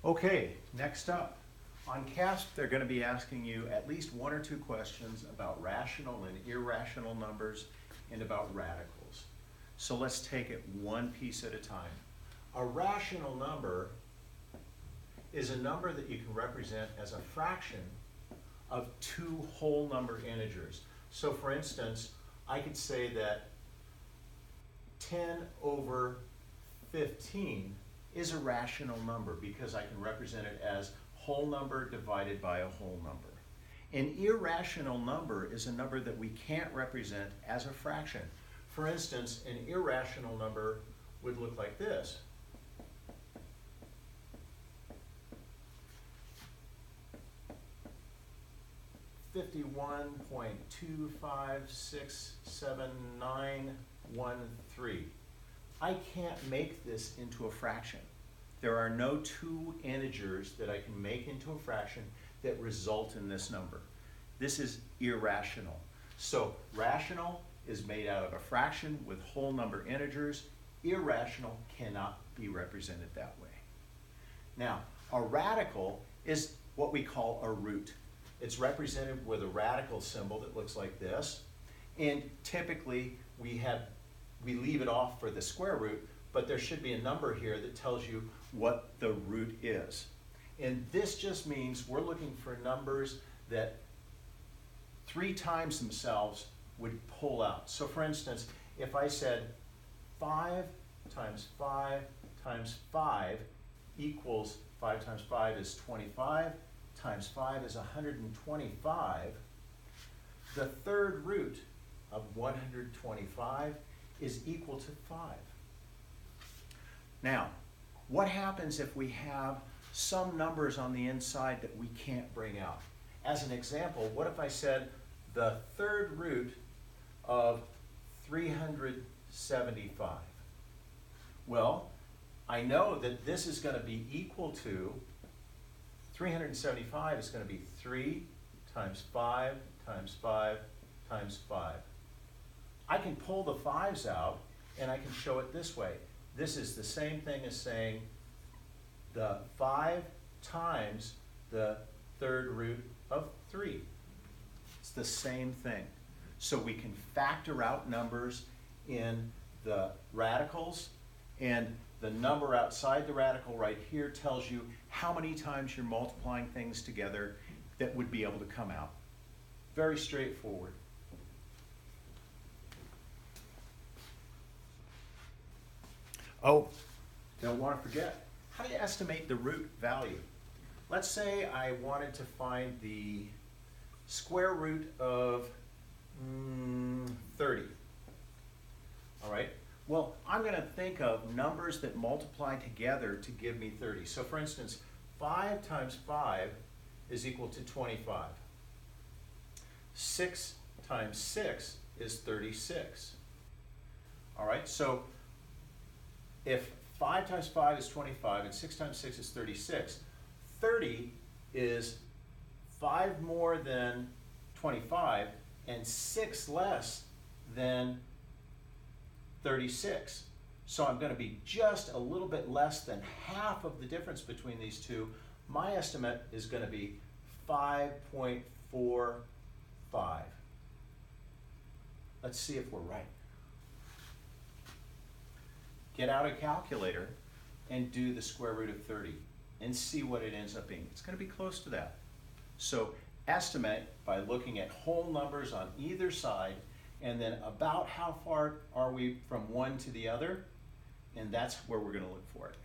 Okay, next up. On CASP, they're going to be asking you at least one or two questions about rational and irrational numbers and about radicals. So let's take it one piece at a time. A rational number is a number that you can represent as a fraction of two whole number integers. So for instance, I could say that 10 over 15 is a rational number because I can represent it as whole number divided by a whole number. An irrational number is a number that we can't represent as a fraction. For instance, an irrational number would look like this. $51.2567913. I can't make this into a fraction. There are no two integers that I can make into a fraction that result in this number. This is irrational. So rational is made out of a fraction with whole number integers. Irrational cannot be represented that way. Now, a radical is what we call a root. It's represented with a radical symbol that looks like this. And typically we leave it off for the square root, but there should be a number here that tells you what the root is. And this just means we're looking for numbers that 3 times themselves would pull out. So for instance, if I said 5 times 5 times 5 equals 5 times 5 is 25, times 5 is 125, the third root of 125 is equal to 5. Now, what happens if we have some numbers on the inside that we can't bring out? As an example, what if I said the third root of 375? Well, I know that this is going to be equal to 375 is going to be 3 times 5 times 5 times 5. I can pull the 5s out and I can show it this way. This is the same thing as saying the 5 times the third root of 3. It's the same thing. So we can factor out numbers in the radicals, and the number outside the radical right here tells you how many times you're multiplying things together that would be able to come out. Very straightforward. Oh, don't want to forget, how do you estimate the root value? Let's say I wanted to find the square root of 30. All right, well, I'm going to think of numbers that multiply together to give me 30. So for instance, 5 times 5 is equal to 25. 6 times 6 is 36. All right, so if 5 times 5 is 25 and 6 times 6 is 36, 30 is 5 more than 25 and 6 less than 36. So I'm going to be just a little bit less than half of the difference between these two. My estimate is going to be 5.45. Let's see if we're right. Get out a calculator and do the square root of 30 and see what it ends up being. It's going to be close to that. So estimate by looking at whole numbers on either side, and then about how far are we from one to the other, and that's where we're going to look for it.